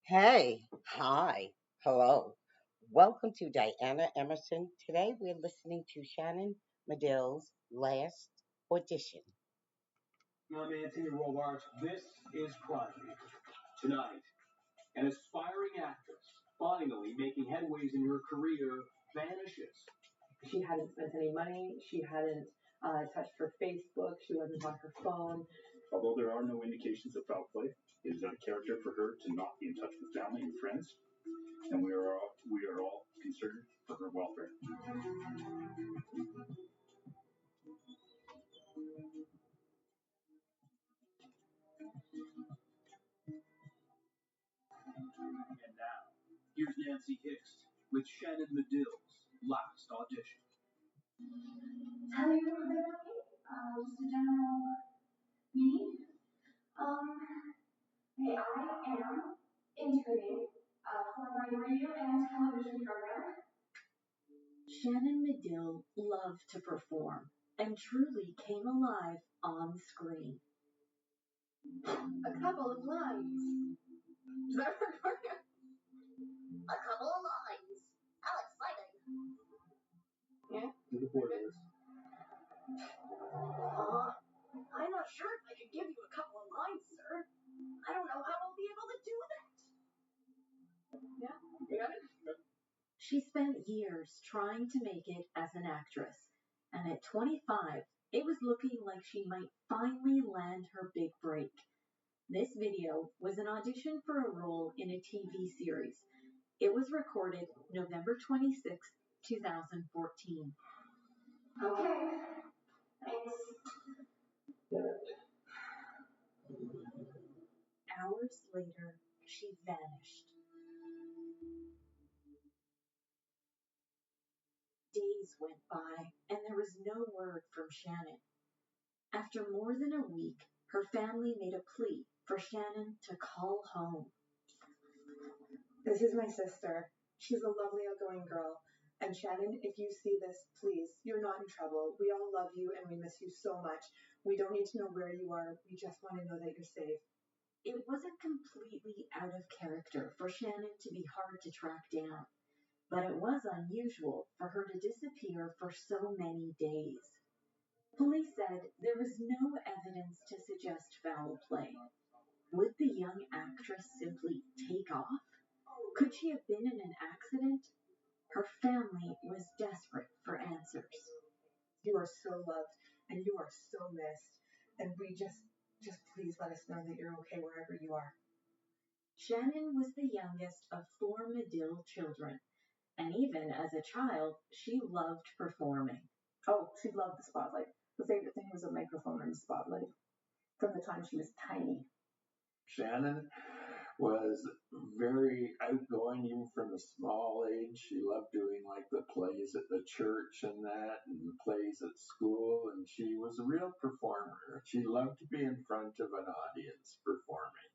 Hey, hi, hello. Welcome to Diana Emerson. Today we're listening to Shannon Medill's last audition. I'm Anthony Robards. This is Crime. Tonight, an aspiring actress finally making headways in her career vanishes. She hadn't spent any money. She hadn't touched her Facebook. She wasn't on her phone. Although there are no indications of foul play, it is out of character for her to not be in touch with family and friends, and we are all concerned for her welfare. And now, here's Nancy Hicks with Shannon Medill's last audition. Tell you a bit about me. Just a general meeting. Hey, I am interning for my radio and television program. Shannon Medill loved to perform and truly came alive on screen. A couple of lines. Is that recording? A couple of lines. How exciting. Yeah? To the boarders. I'm not sure if I could give you a couple of lines, sir. I don't know how I'll be able to do that. Yeah? You got it? She spent years trying to make it as an actress, and at 25, it was looking like she might finally land her big break. This video was an audition for a role in a TV series. It was recorded November 26, 2014. Okay. Thanks. Hours later, she vanished. Days went by, and there was no word from Shannon. After more than a week, her family made a plea for Shannon to call home. This is my sister. She's a lovely, outgoing girl. And Shannon, if you see this, please, you're not in trouble. We all love you and we miss you so much. We don't need to know where you are. We just want to know that you're safe. It wasn't completely out of character for Shannon to be hard to track down, but it was unusual for her to disappear for so many days. Police said there was no evidence to suggest foul play. Would the young actress simply take off? Could she have been in an accident? Her family was desperate for answers. You are so loved and you are so missed. And we just please let us know that you're okay wherever you are. Shannon was the youngest of four Medill children, and even as a child, she loved performing. Oh, she loved the spotlight. Her favorite thing was a microphone and a spotlight from the time she was tiny. Shannon was very outgoing even from a small age. She loved doing like the plays at the church and that, and the plays at school, and she was a real performer. She loved to be in front of an audience performing,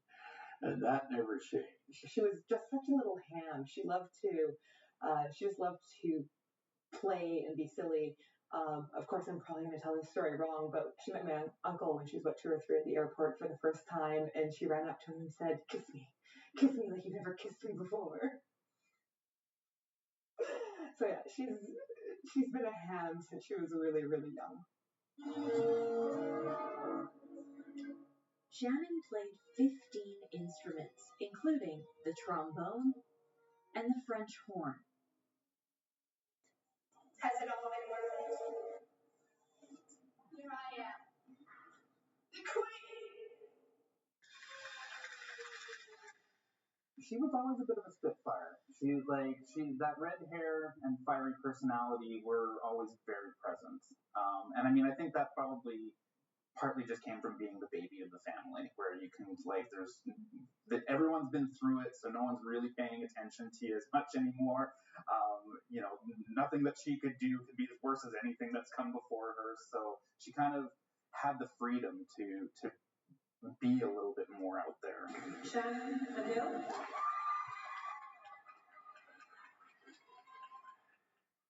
and that never changed. She was just such a little ham. She just loved to play and be silly. Of course, I'm probably going to tell this story wrong, but she met my uncle when she was about 2 or 3 at the airport for the first time, and she ran up to him and said, kiss me like you've never kissed me before. So yeah, she's been a ham since she was really, really young. Shannon played 15 instruments, including the trombone and the French horn. Has it all been worth it? Here I am. The queen! She was always a bit of a spitfire. That red hair and fiery personality were always very present. And I mean, I think that probably partly just came from being the baby of the family, where you can there's that everyone's been through it, so no one's really paying attention to you as much anymore. Nothing that she could do could be as worse as anything that's come before her. So she kind of had the freedom to be a little bit more out there. Shannon Medill?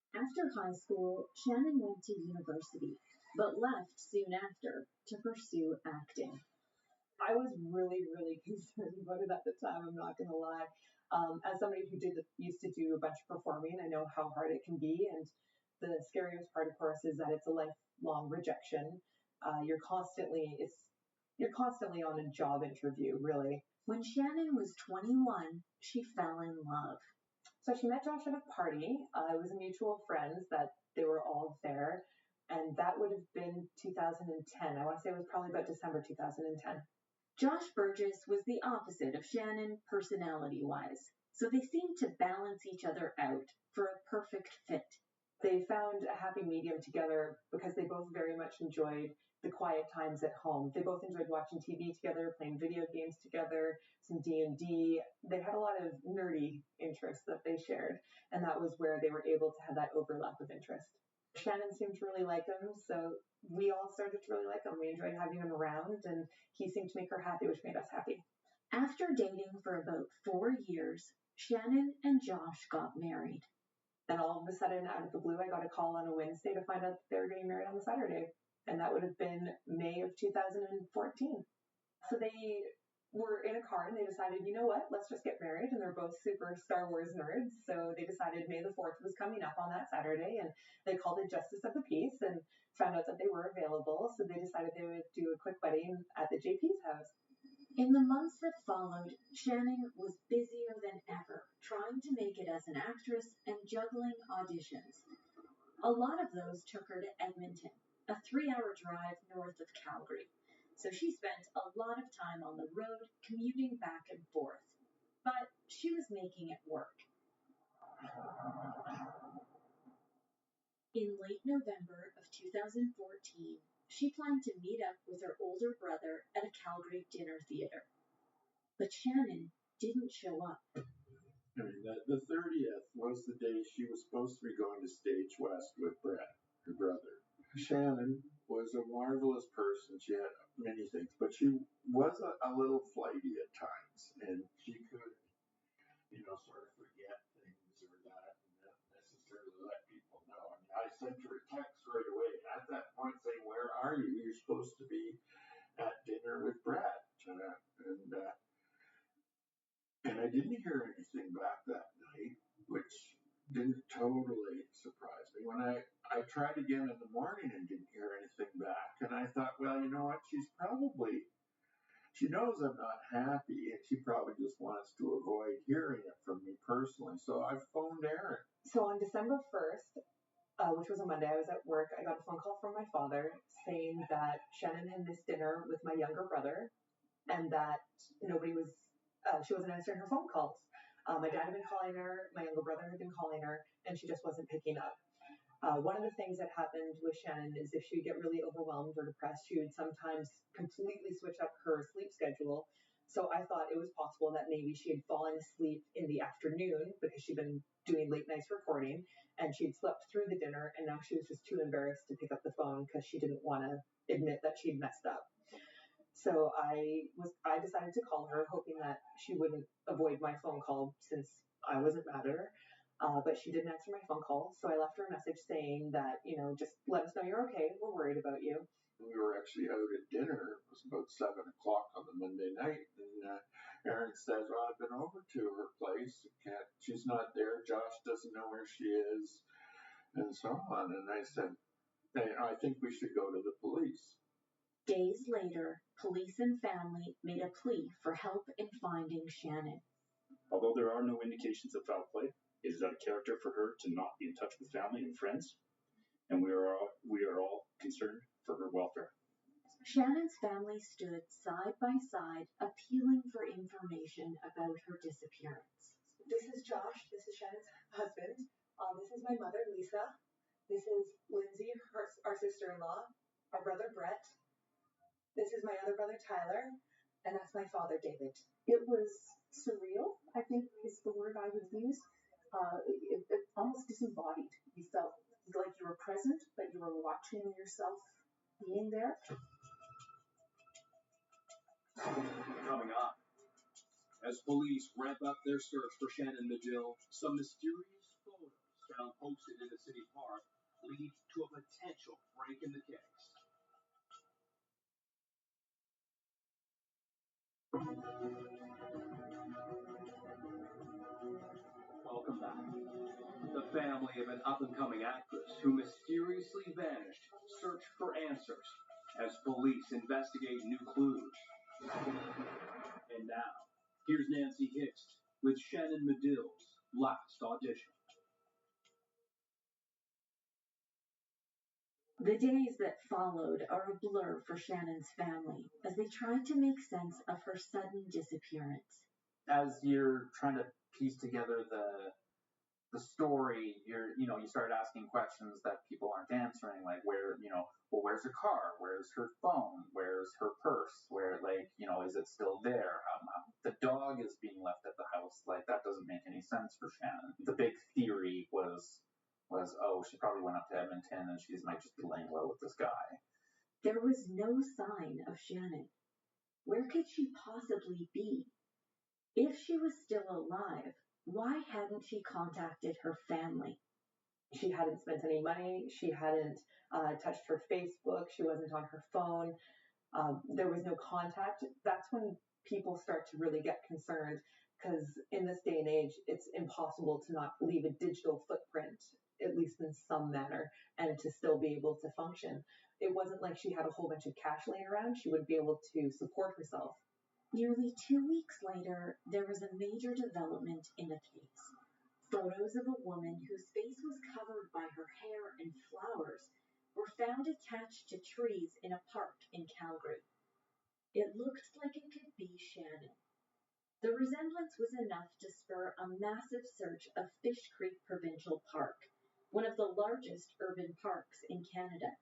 After high school, Shannon went to university, but left soon after to pursue acting. I was really, really concerned about it at the time. I'm not going to lie. As somebody who used to do a bunch of performing, I know how hard it can be. And the scariest part, of course, is that it's a lifelong rejection. You're constantly on a job interview, really. When Shannon was 21, she fell in love. So she met Josh at a party. It was a mutual friends that they were all there. And that would have been 2010. I want to say it was probably about December 2010. Josh Burgess was the opposite of Shannon personality-wise, so they seemed to balance each other out for a perfect fit. They found a happy medium together because they both very much enjoyed the quiet times at home. They both enjoyed watching TV together, playing video games together, some D&D. They had a lot of nerdy interests that they shared, and that was where they were able to have that overlap of interest. Shannon seemed to really like him, so we all started to really like him. We enjoyed having him around, and he seemed to make her happy, which made us happy. After dating for about 4 years, Shannon and Josh got married. Then all of a sudden, out of the blue, I got a call on a Wednesday to find out that they were getting married on a Saturday. And that would have been May of 2014. So they were in a car and they decided, you know what, let's just get married. And they're both super Star Wars nerds. So they decided May the 4th was coming up on that Saturday, and they called it Justice of the Peace and found out that they were available. So they decided they would do a quick wedding at the JP's house. In the months that followed, Shannon was busier than ever, trying to make it as an actress and juggling auditions. A lot of those took her to Edmonton, a 3-hour drive north of Calgary. So she spent a lot of time on the road, commuting back and forth. But she was making it work. In late November of 2014, she planned to meet up with her older brother at a Calgary dinner theater. But Shannon didn't show up. I mean, the 30th was the day she was supposed to be going to Stage West with Brett, her brother. Shannon was a marvelous person. She had many things, but she was a little flighty at times, and she could, sort of forget things or that, and not necessarily let people know. I mean, I sent her a text right away at that point saying, "Where are you? You're supposed to be at dinner with Brett." And I didn't hear anything back that night, which didn't totally surprise me. When I tried again in the morning and didn't hear anything back, and I thought, well, you know what? She knows I'm not happy, and she probably just wants to avoid hearing it from me personally. So I phoned Erin. So on December 1st, which was a Monday, I was at work. I got a phone call from my father saying that Shannon had missed dinner with my younger brother, and that she wasn't answering her phone calls. My dad had been calling her, my younger brother had been calling her, and she just wasn't picking up. One of the things that happened with Shannon is if she would get really overwhelmed or depressed, she would sometimes completely switch up her sleep schedule. So I thought it was possible that maybe she had fallen asleep in the afternoon because she'd been doing late nights recording, and she'd slept through the dinner, and now she was just too embarrassed to pick up the phone because she didn't want to admit that she'd messed up. So I decided to call her, hoping that she wouldn't avoid my phone call since I wasn't mad at her. But she didn't answer my phone call. So I left her a message saying that, just let us know you're okay. We're worried about you. We were actually out at dinner. It was about 7 o'clock on the Monday night. And Erin says, well, I've been over to her place. She's not there. Josh doesn't know where she is, and so on. And I said, hey, I think we should go to the police. Days later, police and family made a plea for help in finding Shannon. Although there are no indications of foul play, it is out of character for her to not be in touch with family and friends, and we are all concerned for her welfare. Shannon's family stood side by side, appealing for information about her disappearance. This is Josh. This is Shannon's husband. This is my mother, Lisa. This is Lindsay, our sister-in-law. Our brother, Brett. This is my other brother, Tyler. And that's my father, David. It was surreal, I think is the word I would use. It almost disembodied. You felt like you were present, but you were watching yourself being there. Coming up, as police ramp up their search for Shannon Medill, some mysterious photos found posted in the city park lead to a potential break in the case. Welcome back. The family of an up-and-coming actress who mysteriously vanished search for answers as police investigate new clues. And now, here's Nancy Hixt with Shannon Medill's last audition. The days that followed are a blur for Shannon's family as they try to make sense of her sudden disappearance. As you're trying to piece together the story, you start asking questions that people aren't answering, like where's her car, where's her phone, where's her purse, is it still there? The dog is being left at the house, like that doesn't make any sense for Shannon. The big theory was oh, she probably went up to Edmonton and she might just be laying low with this guy. There was no sign of Shannon. Where could she possibly be? If she was still alive, why hadn't she contacted her family? She hadn't spent any money. She hadn't touched her Facebook. She wasn't on her phone. There was no contact. That's when people start to really get concerned, because in this day and age, it's impossible to not leave a digital footprint, at least in some manner, and to still be able to function. It wasn't like she had a whole bunch of cash laying around. She would be able to support herself. Nearly 2 weeks later, there was a major development in the case. Photos of a woman whose face was covered by her hair and flowers were found attached to trees in a park in Calgary. It looked like it could be Shannon. The resemblance was enough to spur a massive search of Fish Creek Provincial Park, one of the largest urban parks in Canada.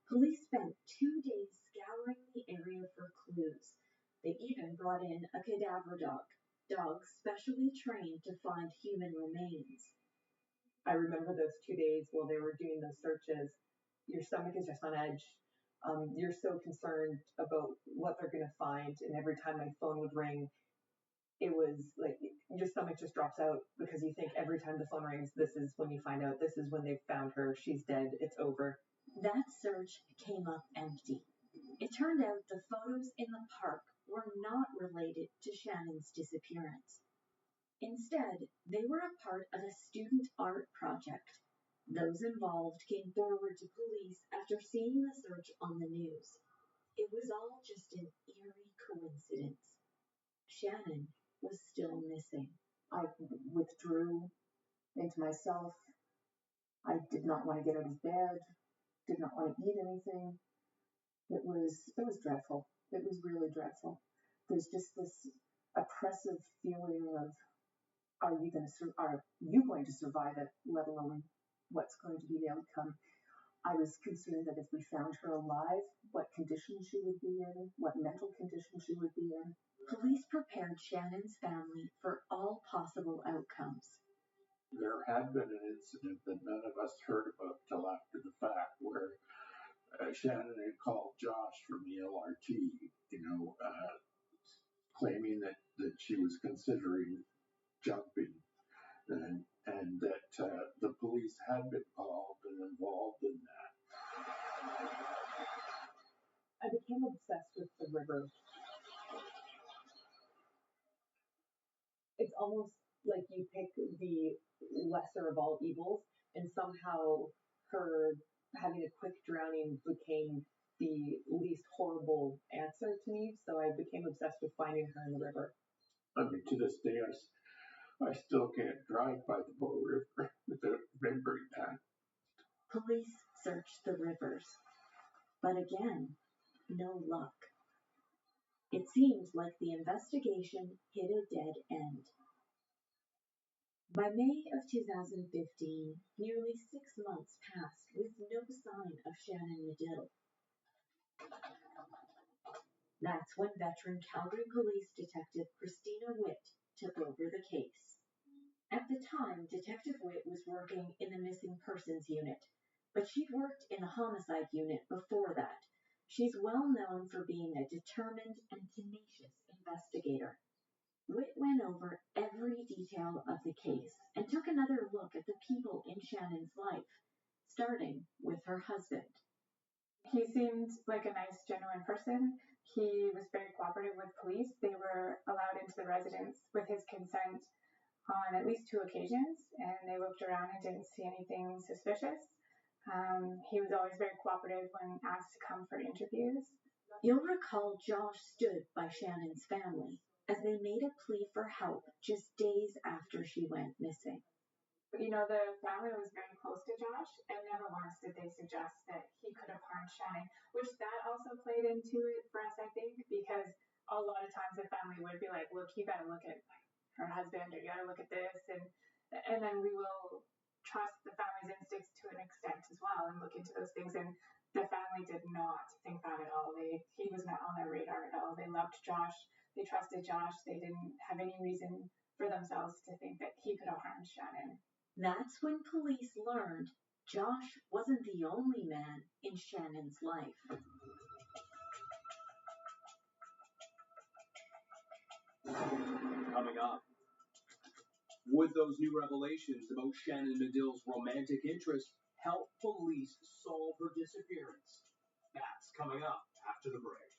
Police spent 2 days scouring the area for clues. They even brought in a cadaver dog specially trained to find human remains. I remember those 2 days while they were doing those searches. Your stomach is just on edge. You're so concerned about what they're going to find. And every time my phone would ring, it was like your stomach just drops out, because you think every time the phone rings, this is when you find out, this is when they've found her. She's dead. It's over. That search came up empty. It turned out the photos in the park were not related to Shannon's disappearance. Instead, they were a part of a student art project. Those involved came forward to police after seeing the search on the news. It was all just an eerie coincidence. Shannon was still missing. I withdrew into myself. I did not want to get out of bed, did not want to eat anything. It was dreadful. It was really dreadful. There's just this oppressive feeling of, are you going to survive it, let alone what's going to be the outcome. I was concerned that if we found her alive, what condition she would be in, what mental condition she would be in. Police prepared Shannon's family for all possible outcomes. There had been an incident that none of us heard about till after the fact, where Shannon had called Josh from the LRT, claiming that she was considering jumping, and that the police had been called and involved in that. I became obsessed with the river. It's almost like you pick the lesser of all evils, and somehow her having a quick drowning became the least horrible answer to me. So I became obsessed with finding her in the river. I mean, to this day, I still can't drive by the Bow River without remembering that. Police searched the rivers, but again, no luck. It seemed like the investigation hit a dead end. By May of 2015, nearly 6 months passed with no sign of Shannon Medill. That's when veteran Calgary Police Detective Christina Witt took over the case. At the time, Detective Witt was working in the Missing Persons Unit, but she'd worked in the Homicide Unit before that. She's well known for being a determined and tenacious investigator. Witt went over every detail of the case and took another look at the people in Shannon's life, starting with her husband. He seemed like a nice, genuine person. He was very cooperative with police. They were allowed into the residence with his consent on at least 2 occasions, and they looked around and didn't see anything suspicious. He was always very cooperative when asked to come for interviews. You'll recall Josh stood by Shannon's family as they made a plea for help just days after she went missing. You know, the family was very close to Josh, and never once did they suggest that he could have harmed Shannon, which that also played into it for us, I think, because a lot of times the family would be like, look, you gotta look at her husband, or you gotta look at this, and then we will trust the family's instincts to an extent as well and look into those things. And the family did not think that at all. He was not on their radar at all. They loved Josh. They trusted Josh. They didn't have any reason for themselves to think that he could have harmed Shannon. That's when police learned Josh wasn't the only man in Shannon's life. Coming up, would those new revelations about Shannon Medill's romantic interest help police solve her disappearance? That's coming up after the break.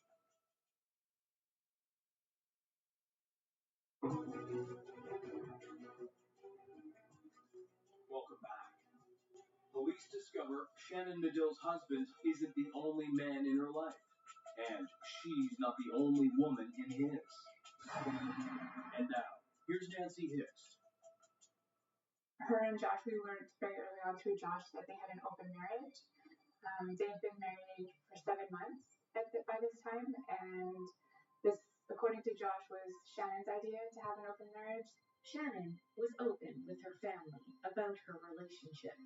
Welcome back. Police discover Shannon Medill's husband isn't the only man in her life, and she's not the only woman in his. And now, here's Nancy Hicks. Her and Josh, we learned very early on through Josh that they had an open marriage. They'd been married for 7 months by this time, and this, according to Josh, was Shannon's idea to have an open marriage. Shannon was open with her family about her relationship.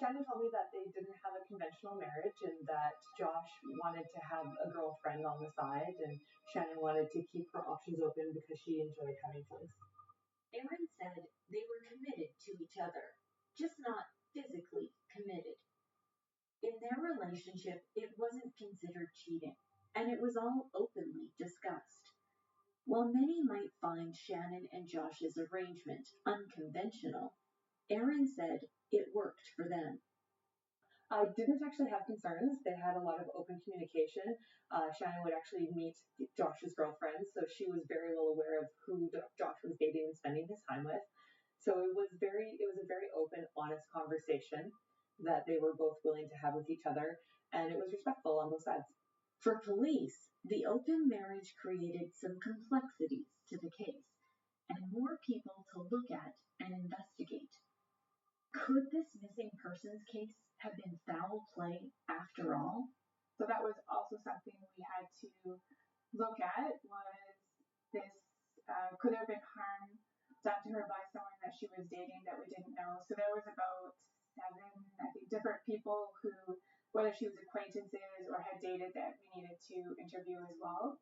Shannon told me that they didn't have a conventional marriage and that Josh wanted to have a girlfriend on the side, and Shannon wanted to keep her options open because she enjoyed having fun. Aaron said they were committed to each other, just not physically committed. In their relationship, it wasn't considered cheating, and it was all openly discussed. While many might find Shannon and Josh's arrangement unconventional, Aaron said it worked for them. I didn't actually have concerns. They had a lot of open communication. Shannon would actually meet Josh's girlfriend, so she was very well aware of who Josh was dating and spending his time with. So it was a very open, honest conversation that they were both willing to have with each other, and it was respectful on both sides. For police, the open marriage created some complexities to the case and more people to look at and investigate. Could this missing persons case have been foul play after all? So that was also something we had to look at, was this, could there have been harm done to her by someone that she was dating that we didn't know? So there was about 7, I think, different people who, whether she was acquaintances or had dated, that we needed to interview as well.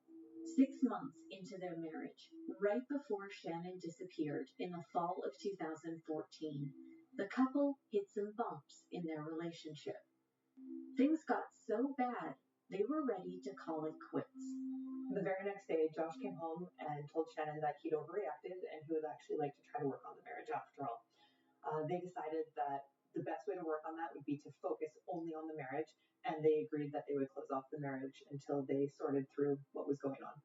6 months into their marriage, right before Shannon disappeared in the fall of 2014, the couple hit some bumps in their relationship. Things got so bad, they were ready to call it quits. The very next day, Josh came home and told Shannon that he'd overreacted and he would actually like to try to work on the marriage after all. They decided that the best way to work on that would be to focus only on the marriage, and they agreed that they would close off the marriage until they sorted through what was going on.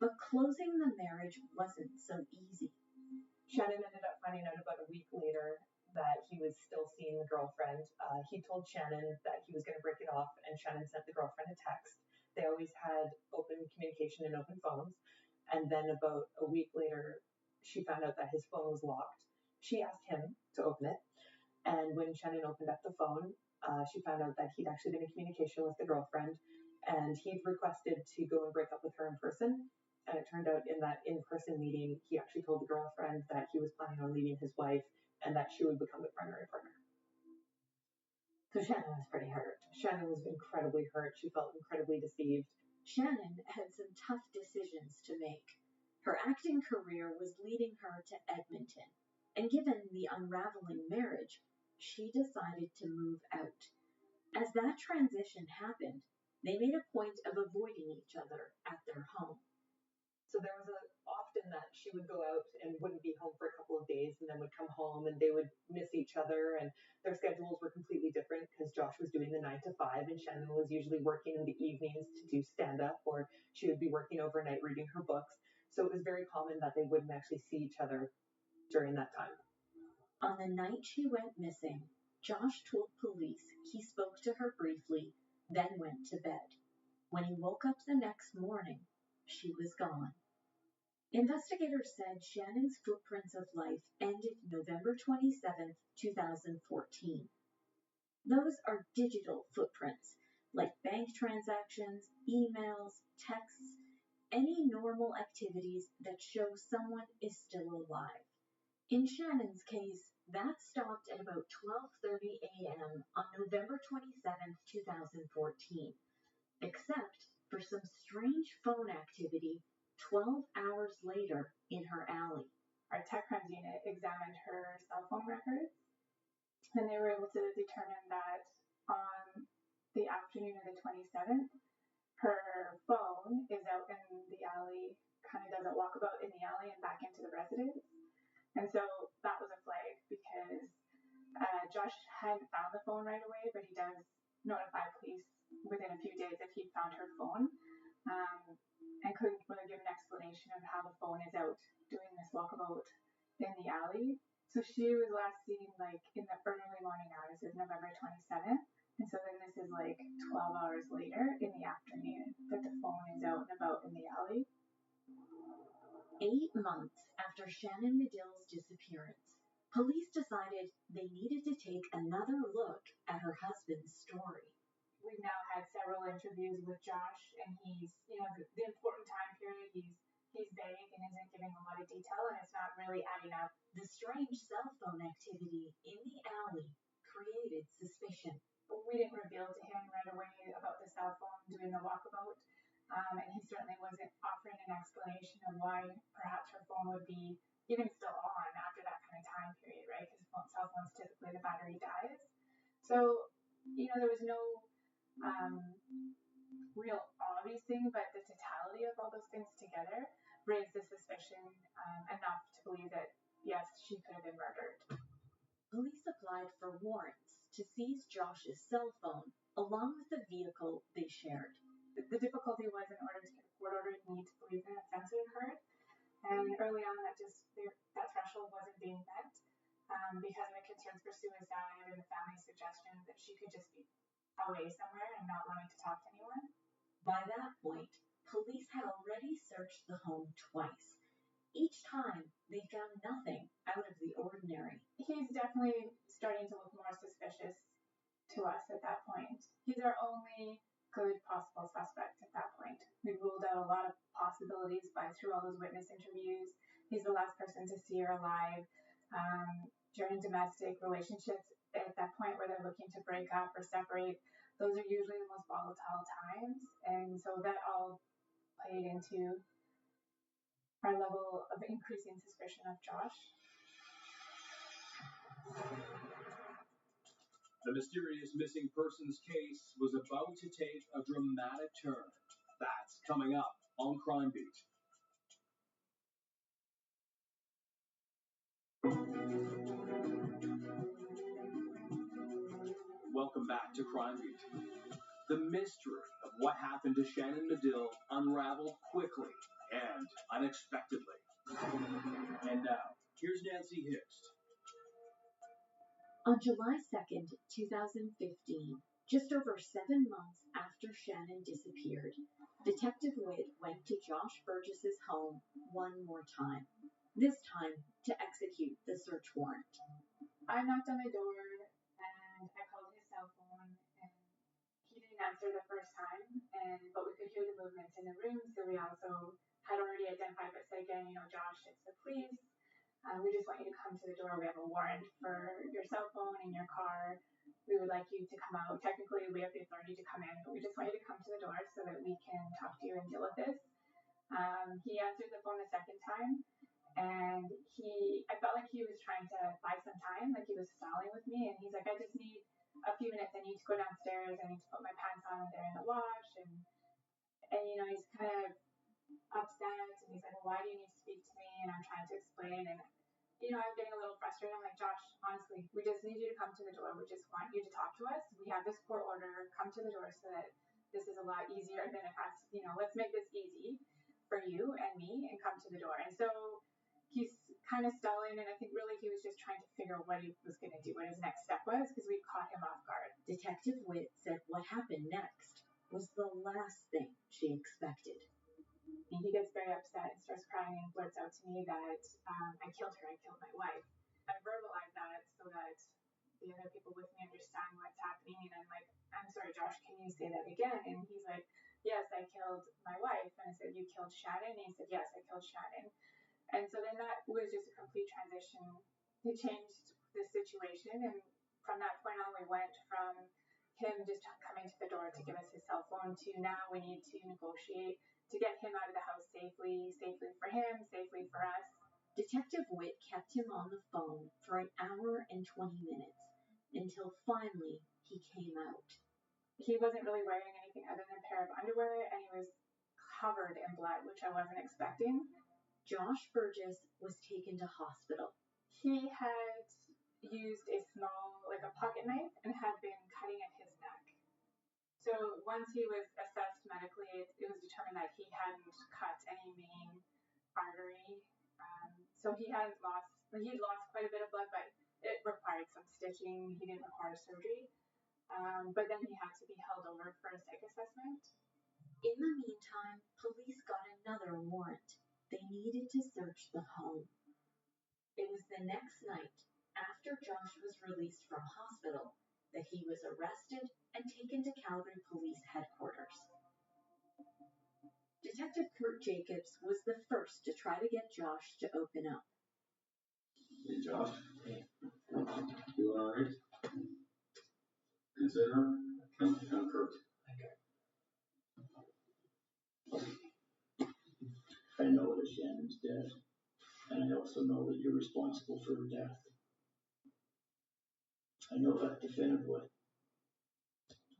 But closing the marriage wasn't so easy. Shannon ended up finding out about a week later that he was still seeing the girlfriend. He told Shannon that he was going to break it off, and Shannon sent the girlfriend a text. They always had open communication and open phones. And then about a week later, she found out that his phone was locked. She asked him to open it. And when Shannon opened up the phone, she found out that he'd actually been in communication with the girlfriend, and he'd requested to go and break up with her in person. And it turned out in that in-person meeting, he actually told the girlfriend that he was planning on leaving his wife and that she would become the primary partner. So Shannon was pretty hurt. Shannon was incredibly hurt. She felt incredibly deceived. Shannon had some tough decisions to make. Her acting career was leading her to Edmonton, and given the unraveling marriage, she decided to move out. As that transition happened, they made a point of avoiding each other at their home. So there was often that she she would go out and wouldn't be home for a couple of days and then would come home and they would miss each other, and their schedules were completely different because Josh was doing the 9 to 5 and Shannon was usually working in the evenings to do stand up, or she would be working overnight reading her books. So it was very common that they wouldn't actually see each other during that time. On the night she went missing, Josh told police he spoke to her briefly, then went to bed. When he woke up the next morning, she was gone. Investigators said Shannon's footprints of life ended November 27, 2014. Those are digital footprints, like bank transactions, emails, texts, any normal activities that show someone is still alive. In Shannon's case, that stopped at about 12:30 a.m. on November 27, 2014, except for some strange phone activity 12 hours later in her alley. Our tech crimes unit examined her cell phone records, and they were able to determine that on the afternoon of the 27th, her phone is out in the alley, kind of does a walkabout in the alley and back into the residence. And so that was a flag because Josh hadn't found the phone right away, but he does notify police within a few days if he found her phone, and couldn't really give an explanation of how the phone is out doing this walkabout in the alley. So she was last seen like in the early morning hours of November 27th. And so then this is like 12 hours later in the afternoon that the phone is out and about in the alley. 8 months after Shannon Medill's disappearance, police decided they needed to take another look at her husband's story. We've now had several interviews with Josh, and he's, the important time period, he's vague and isn't giving a lot of detail, and it's not really adding up. The strange cell phone activity in the alley created suspicion. We didn't reveal to him right away about the cell phone doing the walkabout, and he certainly wasn't offering an explanation of why perhaps her phone would be even still on after that kind of time period, right? Because cell phones typically the battery dies. So, there was no real obvious thing, but the totality of all those things together raised the suspicion enough to believe that, yes, she could have been murdered. Police applied for warrants to seize Josh's cell phone along with the vehicle they shared. The difficulty was in order to get a court order, you need to believe an offense had occurred. And early on, that threshold wasn't being met because of the concerns for suicide and the family's suggestion that she could just be away somewhere and not wanting to talk to anyone. By that point, police had already searched the home twice. Each time, they found nothing out of the ordinary. He's definitely starting to look more suspicious to us at that point. He's our only good possible suspect at that point. We ruled out a lot of possibilities through all those witness interviews. He's the last person to see her alive. During domestic relationships, at that point where they're looking to break up or separate, those are usually the most volatile times. And so that all played into our level of increasing suspicion of Josh. The mysterious missing persons case was about to take a dramatic turn. That's coming up on Crime Beat. Welcome back to Crime Beat. The mystery of what happened to Shannon Medill unraveled quickly and unexpectedly. And now, here's Nancy Hixt. On July 2nd, 2015, just over 7 months after Shannon disappeared, Detective Witt went to Josh Burgess's home one more time, this time to execute the search warrant. I knocked on the door and I called his cell phone, and he didn't answer the first time, but we could hear the movements in the room, so we also had already identified, but said again, Josh, it's the police. We just want you to come to the door. We have a warrant for your cell phone and your car. We would like you to come out. Technically, we have the authority to come in, but we just want you to come to the door so that we can talk to you and deal with this. He answered the phone a second time, and I felt like he was trying to buy some time, like he was stalling with me, and he's like, I just need a few minutes. I need to go downstairs. I need to put my pants on. They're in the wash. And he's kind of upset, and he's like, well, why do you need to speak to me? And I'm to explain, and I'm getting a little frustrated. I'm like, Josh, honestly, we just need you to come to the door. We just want you to talk to us. We have this court order. Come to the door so that this is a lot easier than it has. Let's make this easy for you and me and come to the door. And so he's kind of stalling, and I think really he was just trying to figure out what he was going to do, what his next step was, because we caught him off guard. Detective Witt said what happened next was the last thing she expected. And he gets very upset and starts crying and blurts out to me that I killed her, I killed my wife. I verbalize that so that the other people with me understand what's happening. And I'm like, I'm sorry, Josh, can you say that again? And he's like, yes, I killed my wife. And I said, you killed Shannon? And he said, yes, I killed Shannon. And so then that was just a complete transition. It changed the situation. And from that point on, we went from him just coming to the door to give us his cell phone to now we need to negotiate to get him out of the house safely for him, safely for us. Detective Witt kept him on the phone for an hour and 20 minutes until finally he came out. He wasn't really wearing anything other than a pair of underwear, and he was covered in blood, which I wasn't expecting. Josh Burgess was taken to hospital. He had used a small, like a pocket knife, and had been cutting at his neck. So once he was assessed medically, it was determined that he hadn't cut any main artery. So he'd lost quite a bit of blood, but it required some stitching. He didn't require surgery. But then he had to be held over for a psych assessment. In the meantime, police got another warrant. They needed to search the home. It was the next night, after Josh was released from hospital, that he was arrested and taken to Calgary Police Headquarters. Detective Kurt Jacobs was the first to try to get Josh to open up. Hey, Josh. Hey. Doing all right? Consider I'm Kurt. I know that Shannon's dead, and I also know that you're responsible for her death. I know that definitively.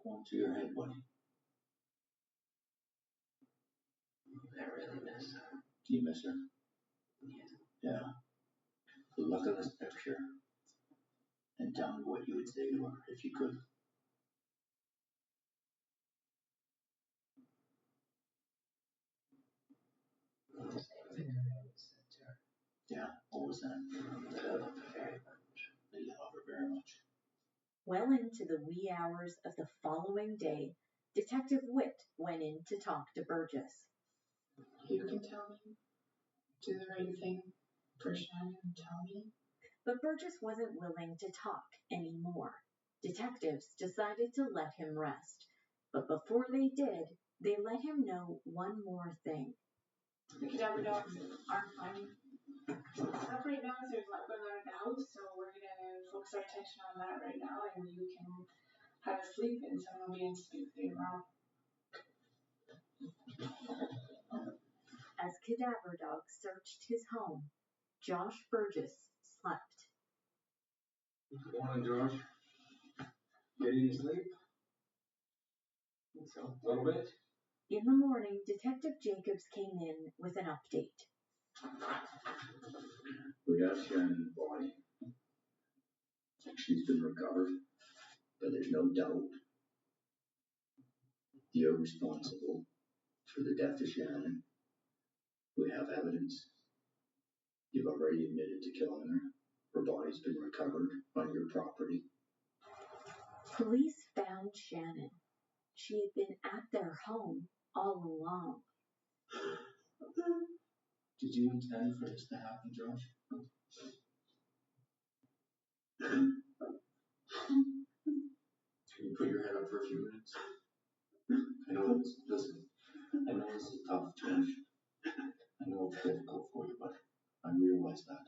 Going through your head, buddy. I really miss her. Do you miss her? Yeah. Yeah. Look at this picture and tell me what you would say to her if you could. Same thing I always said to her. Yeah, what was that? That I love her very much. That you love her very much. Well into the wee hours of the following day, Detective Witt went in to talk to Burgess. You can tell me. Do the right thing for Shannon and tell me. But Burgess wasn't willing to talk anymore. Detectives decided to let him rest. But before they did, they let him know one more thing. The cadaver dogs aren't fine. Up right now, there's a lot going on in the house, so we're going to focus our attention on that right now, and you can have a sleep, and someone will be in to speak with you tomorrow. As cadaver dogs searched his home, Josh Burgess slept. Good morning, Josh. Get any sleep? So, A little bit? In the morning, Detective Jacobs came in with an update. We got Shannon's body. She's been recovered, but there's no doubt you're responsible for the death of Shannon. We have evidence. You've already admitted to killing her. Her body's been recovered on your property. Police found Shannon. She had been at their home all along. Did you intend for this to happen, Josh? Can you put your head up for a few minutes? I know this is tough, Josh. I know it's difficult for you, but I realize that.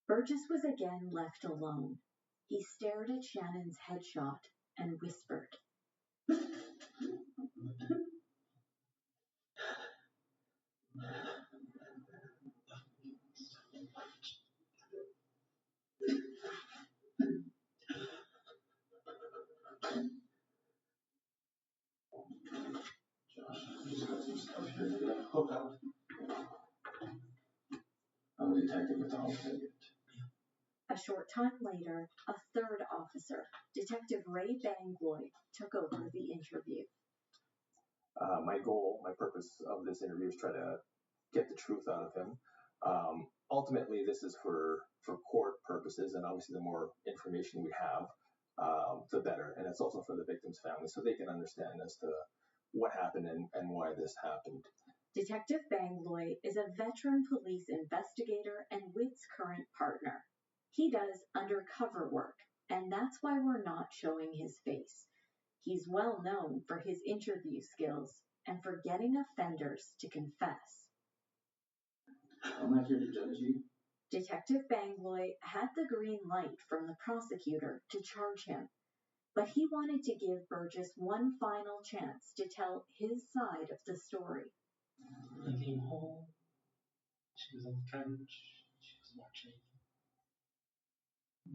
Burgess was again left alone. He stared at Shannon's headshot and whispered. Josh, I just got some stuff here to hook up. I'm a detective with the Home Ticket. A short time later, a third officer, Detective Ray Bangloy, took over the interview. My purpose of this interview is try to get the truth out of him. Ultimately, this is for court purposes, and obviously, the more information we have, the better. And it's also for the victim's family, so they can understand as to what happened and why this happened. Detective Bangloy is a veteran police investigator and Witt's current partner. He does undercover work, and that's why we're not showing his face. He's well known for his interview skills and for getting offenders to confess. I'm not here to judge you. Detective Bangloy had the green light from the prosecutor to charge him, but he wanted to give Burgess one final chance to tell his side of the story. I came home. She was on the couch. She was watching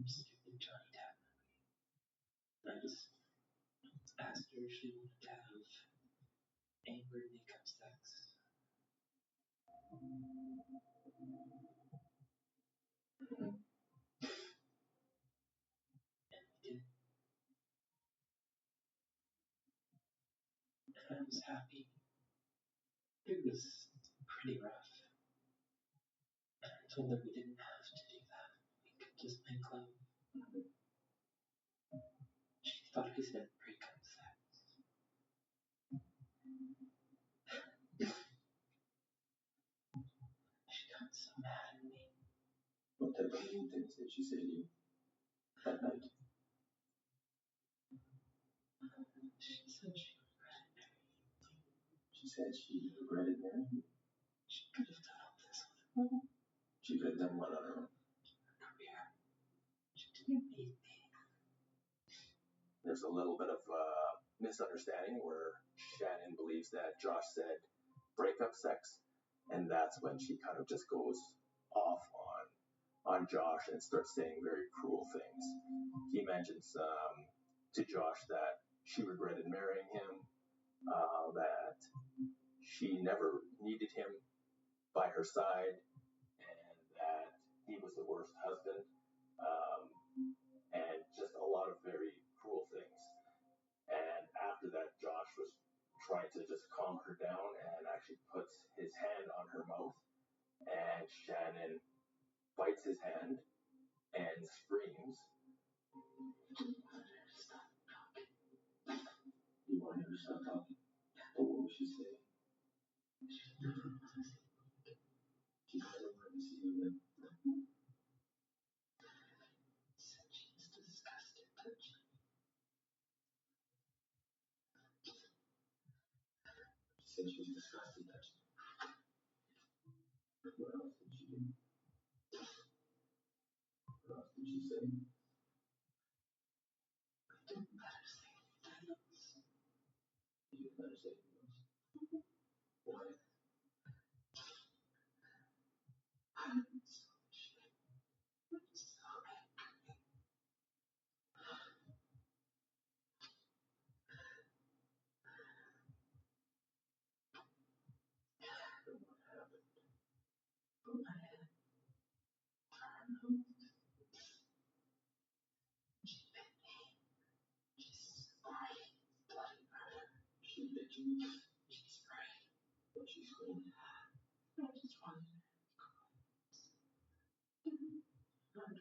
stupid Johnny Depp movie. I just asked her if she wanted to have angry makeup sex. And we did. And I was happy. It was pretty rough. And I told her we didn't have to do that. We could just make love. She thought I said breakup sex. She got so mad at me. What type of mean things did she say to you that night? She said she regretted marrying me. She said she regretted marrying you. She could have done all this on her own. She could have done what on her own? Career. She didn't need me. There's a little bit of misunderstanding where Shannon believes that Josh said breakup sex, and that's when she kind of just goes off on Josh and starts saying very cruel things. He mentions to Josh that she regretted marrying him, that she never needed him by her side, and that he was the worst husband, and just a lot of very cruel things. And after that, Josh was trying to just calm her down and actually puts his hand on her mouth, and Shannon bites his hand and screams. You wanted her to stop talking? But what was she saying? She said I wanted to see you then. Said she was disgusted touching me. She said she was disgusted touching you. What else did she do? What else did she say? I didn't let her say anything else. You didn't let her say anything else? Why? I'm so ashamed. I'm so angry. Then what happened? But I had turned. She bit me. She screamed bloody murder. She bit you? She screamed. What she screamed? I just wanted to hug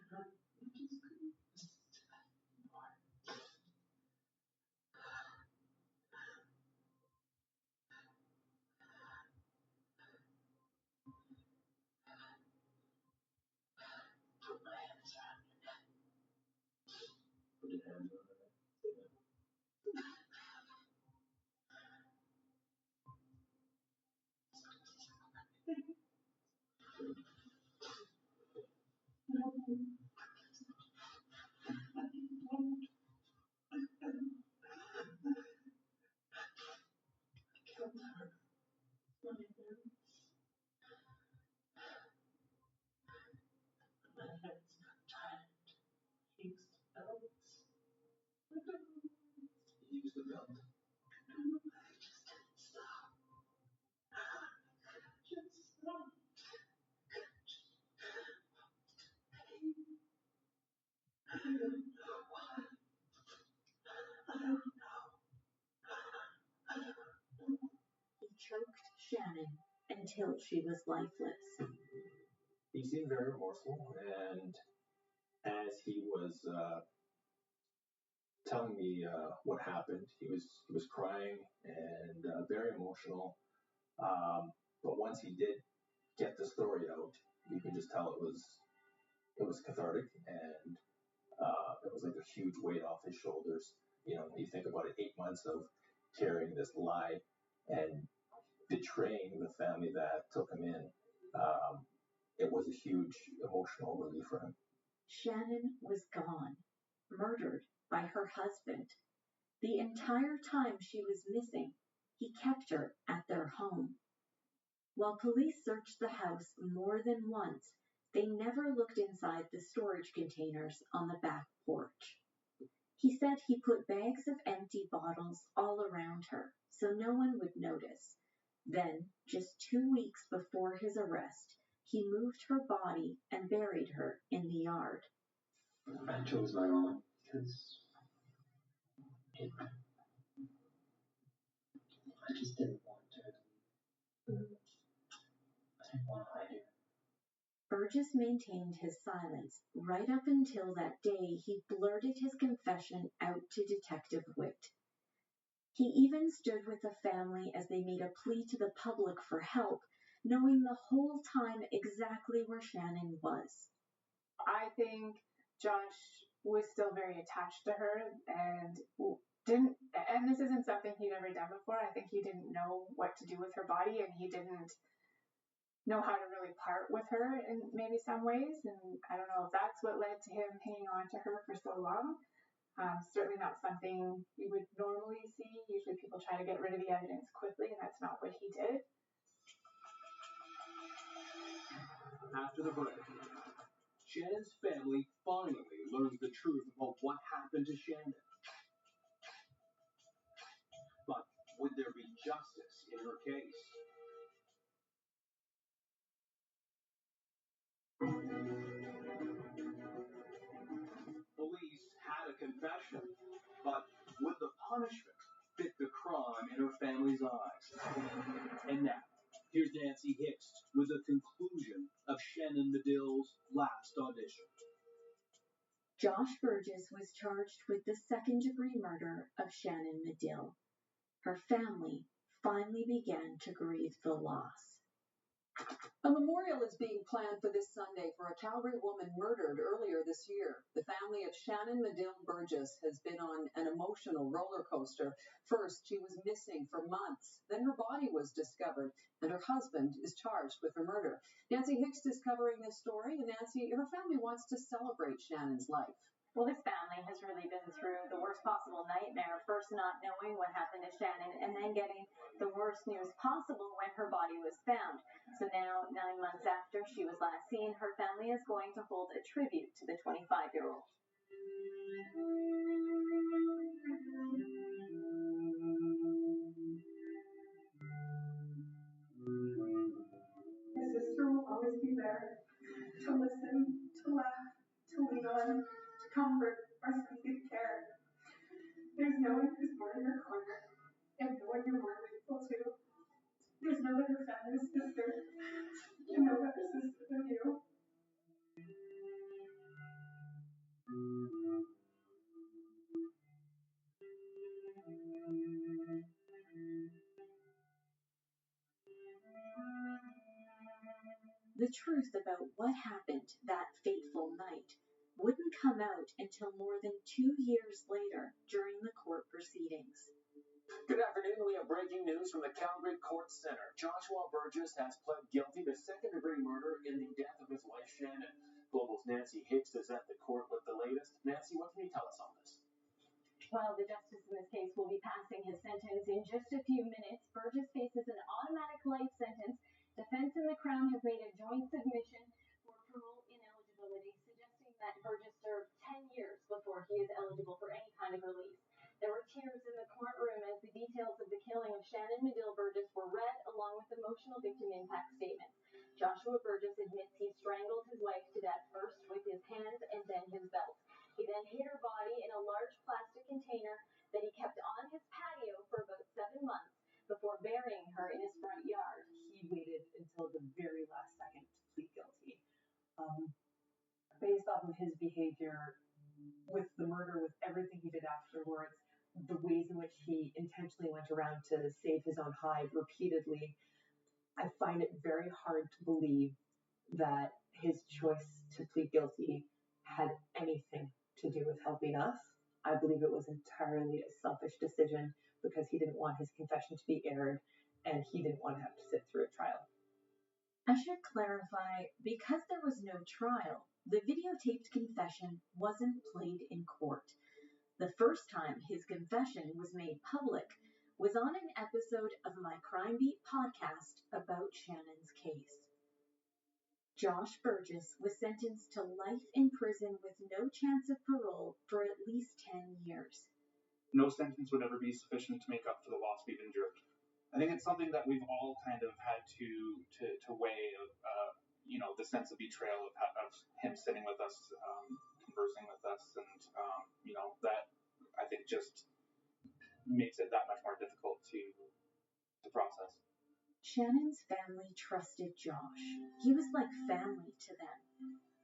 her. I just couldn't listen to that anymore. Put my hands around her neck. Put your hands on her neck. Killed her. My nerves. My hands got tired. Used belts. until she was lifeless. He seemed very remorseful, and as he was telling me what happened, he was crying and very emotional. But once he did get the story out, you could just tell it was cathartic, and it was like a huge weight off his shoulders. You know, you think about it, 8 months of carrying this lie and betraying the family that took him in. It was a huge emotional relief for him. Shannon was gone, murdered by her husband. The entire time she was missing, he kept her at their home. While police searched the house more than once, they never looked inside the storage containers on the back porch. He said he put bags of empty bottles all around her so no one would notice. Then, just 2 weeks before his arrest, he moved her body and buried her in the yard. I chose my mom because I just didn't want to. I didn't want to hide her. Burgess maintained his silence right up until that day he blurted his confession out to Detective Witt. He even stood with the family as they made a plea to the public for help, knowing the whole time exactly where Shannon was. I think Josh was still very attached to her and didn't, and this isn't something he'd ever done before. I think he didn't know what to do with her body, and he didn't know how to really part with her in maybe some ways. And I don't know if that's what led to him hanging on to her for so long. Certainly not something you would normally see. Usually people try to get rid of the evidence quickly, and that's not what he did. After the break, Shannon's family finally learns the truth about what happened to Shannon. But would there be justice in her case? Police had a confession, but would the punishment fit the crime in her family's eyes? And now, here's Nancy Hicks with the conclusion of Shannon Medill's last audition. Josh Burgess was charged with the second-degree murder of Shannon Medill. Her family finally began to grieve the loss. A memorial is being planned for this Sunday for a Calgary woman murdered earlier this year. The family of Shannon Medill Burgess has been on an emotional roller coaster. First, she was missing for months. Then her body was discovered, and her husband is charged with her murder. Nancy Hicks is covering this story, and Nancy, her family wants to celebrate Shannon's life. Well, this family has really been through the worst possible nightmare, first not knowing what happened to Shannon, and then getting the worst news possible when her body was found. So now, 9 months after she was last seen, her family is going to hold a tribute to the 25-year-old. My sister will always be there to listen, to laugh, to lean on, to comfort, or simply care. There's no one who's more in your corner, and no one you're more grateful to. There's no other family sister, and no better sister than you. The truth about what happened that fateful night wouldn't come out until more than 2 years later during the court proceedings. Good afternoon. We have breaking news from the Calgary Court Center. Joshua Burgess has pled guilty to second-degree murder in the death of his wife, Shannon. Global's Nancy Hicks is at the court with the latest. Nancy, what can you tell us on this? Well, the justice in this case will be passing his sentence in just a few minutes. Burgess faces an automatic life sentence. Defense and the Crown have made a joint submission for parole ineligibility, suggesting that Burgess served 10 years before he is eligible for any kind of release. There were tears in the courtroom as the details of the killing of Shannon Medill Burgess were read, along with emotional victim impact statements. Joshua Burgess admits he strangled his wife to death first with his hands and then his belt. He then hid her body in a large plastic container that he kept on his patio for about 7 months before burying her in his front yard. He waited based off of his behavior with the murder, with everything he did afterwards, the ways in which he intentionally went around to save his own hide repeatedly, I find it very hard to believe that his choice to plead guilty had anything to do with helping us. I believe it was entirely a selfish decision because he didn't want his confession to be aired and he didn't want to have to sit through a trial. I should clarify, because there was no trial, the videotaped confession wasn't played in court. The first time his confession was made public was on an episode of my Crime Beat podcast about Shannon's case. Josh Burgess was sentenced to life in prison with no chance of parole for at least 10 years. No sentence would ever be sufficient to make up for the loss we've endured. I think it's something that we've all kind of had to weigh, the sense of betrayal of him sitting with us, conversing with us, and that I think just makes it that much more difficult to process. Shannon's family trusted Josh. He was like family to them.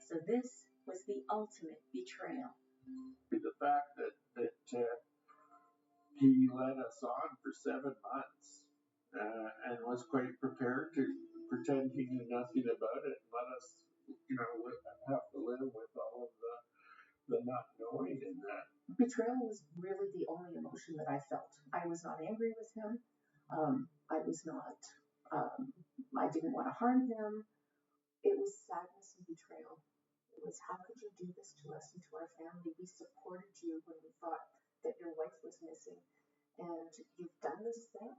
So this was the ultimate betrayal. The fact that he led us on for 7 months and was quite prepared to pretend he knew nothing about it and let us, have to live with all of the not knowing in that. Betrayal was really the only emotion that I felt. I was not angry with him. I didn't want to harm him. It was sadness and betrayal. It was, how could you do this to us and to our family? We supported you when we thought that your wife was missing, and you've done this thing.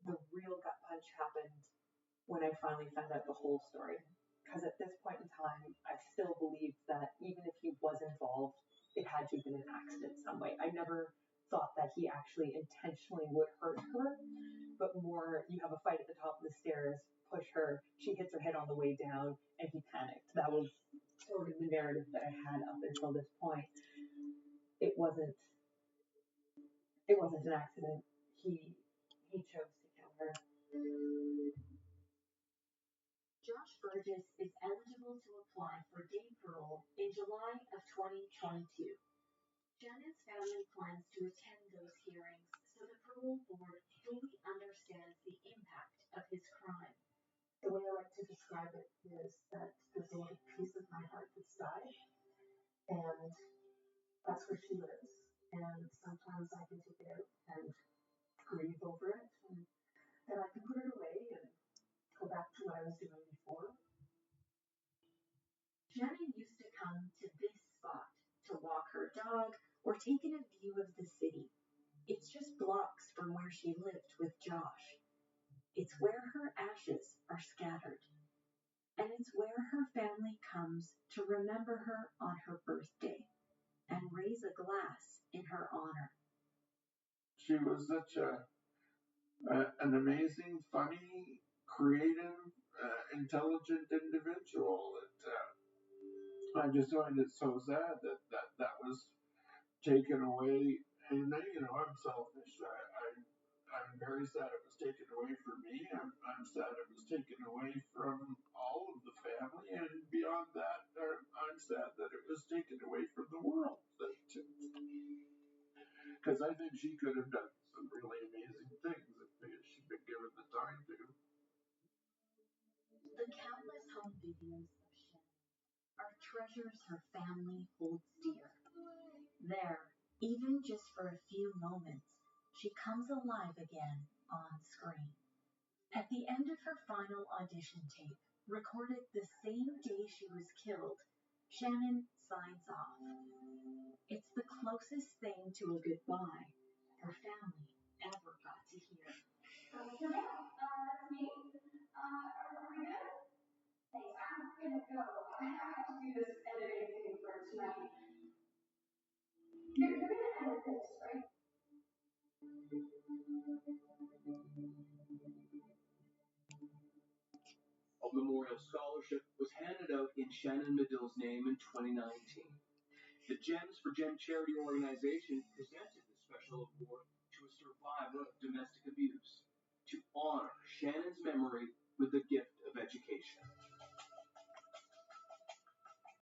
The real gut punch happened when I finally found out the whole story. Because at this point in time, I still believed that even if he was involved, it had to have been an accident some way. I never thought that he actually intentionally would hurt her, but more, you have a fight at the top of the stairs, push her, she hits her head on the way down, and he panicked. That was sort of the narrative that I had up until this point. It wasn't an accident. He chose to kill her. Josh Burgess is eligible to apply for day parole in July of 2022. Shannon's family plans to attend those hearings so the parole board fully understands the impact of his crime. The way I like to describe it is that there's a little piece of my heart that's died, and that's where she lives. And sometimes I can take it out and grieve over it, and then I can put it away and go back to what I was doing before. Shannon used to come to this spot to walk her dog or take in a view of the city. It's just blocks from where she lived with Josh. It's where her ashes are scattered. And it's where her family comes to remember her on her birthday and raise a glass in her honor. She was such an amazing, funny, creative, intelligent individual. I just find it so sad that was taken away. And I'm selfish. I'm very sad it was taken away from me. I'm sad it was taken away from all of the family, and beyond that, I'm sad that it was taken away from the world. Because I think she could have done some really amazing things if she'd been given the time to. The countless home videos of Shannon are treasures her family holds dear. There, even just for a few moments, she comes alive again on screen. At the end of her final audition tape, recorded the same day she was killed, Shannon signs off. It's the closest thing to a goodbye her family ever got to hear. That's me. Are we good? Thanks. I'm gonna go. I have to do this editing thing for tonight. You're gonna edit this, right? A memorial scholarship was handed out in Shannon Medill's name in 2019. The Gems for Gem charity organization presented the special award to a survivor of domestic abuse to honor Shannon's memory with the gift of education.